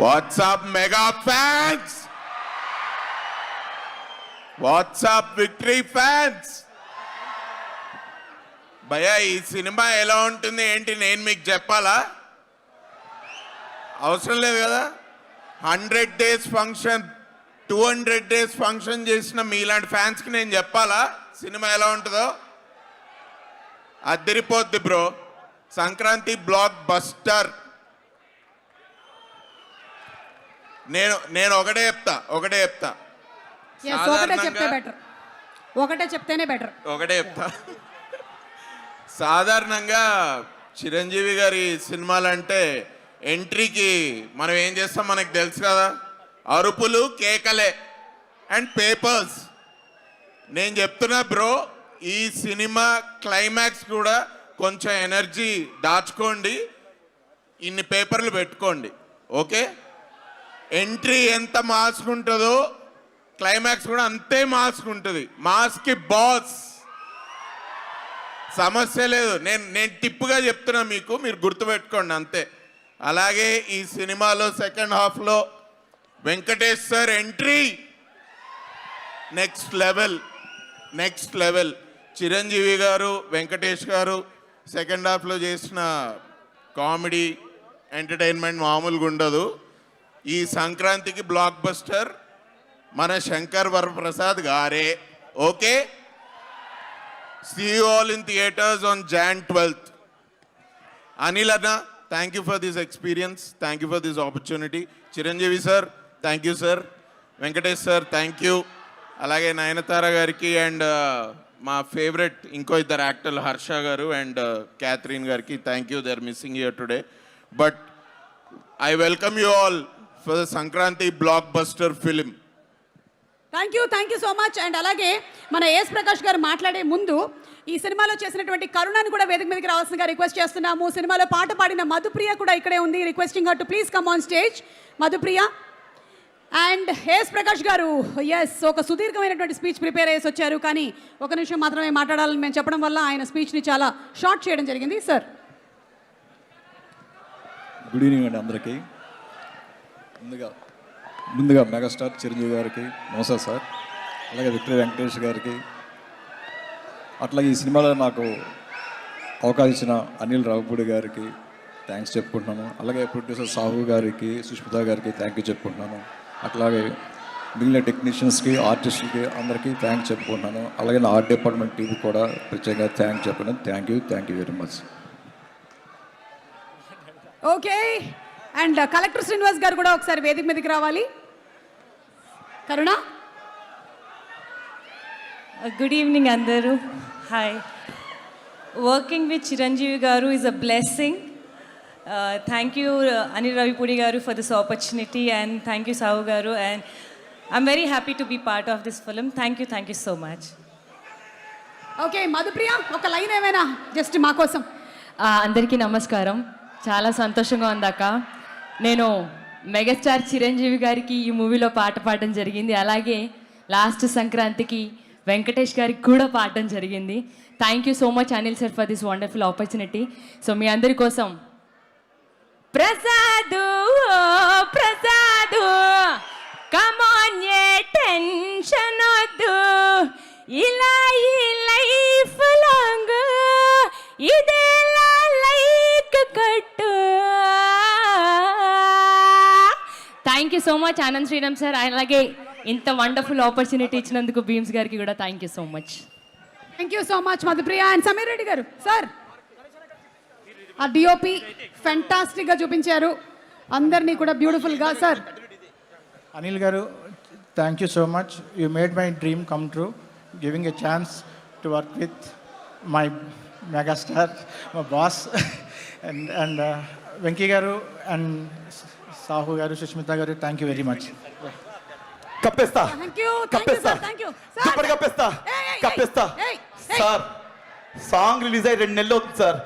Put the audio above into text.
What's up, mega fans? What's up, victory fans? భయ్యా ఈ cinema ఎలా ఉంటుంది ఏంటి నేను మీకు చెప్పాలా? అవసరం లేదు కదా. 100 days ఫంక్షన్ 200 days ఫంక్షన్ చేసిన మీలాంటి ఫ్యాన్స్కి నేను చెప్పాలా సినిమా ఎలా ఉంటుందో? అదిరిపోద్ది బ్రో. Sankranti block buster. నేను ఒకటే చెప్తా ఒకటే చెప్తేనే బెటర్. ఒకటే చెప్తా. సాధారణంగా చిరంజీవి గారి సినిమాలంటే ఎంట్రీకి మనం ఏం చేస్తాం మనకు తెలుసు కదా, అరుపులు కేకలే అండ్ పేపర్స్. నేను చెప్తున్నా బ్రో, ఈ సినిమా క్లైమాక్స్ కూడా కొంచెం ఎనర్జీ దాచుకోండి, ఇన్ని పేపర్లు పెట్టుకోండి. ఓకే, ఎంట్రీ ఎంత మాస్క్ ఉంటుందో క్లైమాక్స్ కూడా అంతే మాస్క్ ఉంటుంది. మాస్క్కి బాస్, సమస్య లేదు. నేను టిప్పుగా చెప్తున్నా మీకు, మీరు గుర్తుపెట్టుకోండి అంతే. అలాగే ఈ సినిమాలో సెకండ్ హాఫ్లో Venkatesh sir entry next level. Chiranjeevi గారు, వెంకటేష్ గారు సెకండ్ హాఫ్లో చేసిన కామెడీ ఎంటర్టైన్మెంట్ మామూలుగా ఉండదు. ఈ సంక్రాంతికి బ్లాక్ బస్టర్ మన శంకర్ వరప్రసాద్ గారే. Okay, see you all in theaters on Jan 12th. Anil Anna, thank you for this experience, thank you for this opportunity. Chiranjeevi sir, thank you sir. Venkatesh sir, thank you. Alage Nayanthara gariki and మా favourite ఇంకో ఇద్దరు యాక్టర్లు హర్ష గారు and Catherine గారికి thank you. They are missing here today, but I welcome you all for the Sankranti blockbuster film. Thank you so much. And అలాగే మన yes Prakash గారు మాట్లాడే ముందు ఈ సినిమాలో చేసినటువంటి కరుణను కూడా వేదిక మీదకి రావాల్సిందిగా రిక్వెస్ట్ చేస్తున్నాము. సినిమాలో పాట పాడిన మధుప్రియ కూడా ఇక్కడే ఉంది. Requesting her to please come on stage. Madhupriya and S Prakash గారు, ఎస్ ఒక సుదీర్ఘమైనటువంటి స్పీచ్ ప్రిపేర్ చేసి వచ్చారు, కానీ ఒక నిమిషం మాత్రమే మాట్లాడాలని మేము చెప్పడం వల్ల ఆయన స్పీచ్ని చాలా షార్ట్ చేయడం జరిగింది. సార్, గుడ్ ఈవినింగ్ అండి అందరికీ. ముందుగా మెగాస్టార్ చిరంజీవి గారికి నమస్కారం సార్. అలాగే విక్టరీ వెంకటేష్ గారికి, అట్లాగే ఈ సినిమాలో నాకు అవకాశం ఇచ్చిన అనిల్ రావుపూడి గారికి థ్యాంక్స్ చెప్పుకుంటున్నాను. అలాగే ప్రొడ్యూసర్ సాహు గారికి, సుష్మిత గారికి థ్యాంక్ యూ చెప్పుకుంటున్నాను. అట్లాగే మిగిలిన టెక్నీషియన్స్కి, ఆర్టిస్టులకి అందరికీ థ్యాంక్స్ చెప్పుకుంటున్నాను. అలాగే నా ఆర్ట్ డిపార్ట్మెంట్ టీవీ కూడా ప్రత్యేకంగా థ్యాంక్స్ చెప్పుకున్నాను. Thank you very much. Okay, and collector Srinivas garu కూడా ఒకసారి వేదిక మీదకి రావాలి. కరుణ, గుడ్ ఈవినింగ్ అందరూ. Hi. Working with Chiranjeevi garu is a blessing. Thank you Anil Ravipudi garu for this opportunity, and thank you Sahu garu, and I'm very happy to be part of this film. Thank you so much. Okay Madhupriya, ఒక line ఏమైనా just మా కోసం. అందరికీ నమస్కారం. చాలా సంతోషంగా ఉందాక. నేను megastar Chiranjeevi గారికి ఈ మూవీలో పాట పాడడం జరిగింది. అలాగే లాస్ట్ సంక్రాంతికి వెంకటేష్ గారికి కూడా పాడడం జరిగింది. Thank you so much Anil sir for this wonderful opportunity. So మీ అందరి కోసం ప్రసాదు కమాన్, ఏ టెన్షన్ వద్దు, ఇలా ఈ లైఫ్ లాంగ్ ఇదేలా లైక్ కట్టు. Thank you so much Anand Sriram sir. అలాగే ఇంత వండర్ఫుల్ ఆపర్చునిటీ ఇచ్చినందుకు భీమ్స్ గారికి కూడా thank you so much. Thank you so much Madhupriya. And Sameer Reddy garu, sir ఆ డిఓపి ఫెంటాస్టిక్గా చూపించారు అందరినీ కూడా బ్యూటిఫుల్గా. Sir, Anil garu, thank you so much. You made my dream come true, giving a chance to work with my megastar, my boss. And Venky garu and Sahu garu, Sushmitha garu, thank you very much. కప్పేస్తా thank you sir. Song release అయ్యి 2 నెలలు అవుతుంది sir.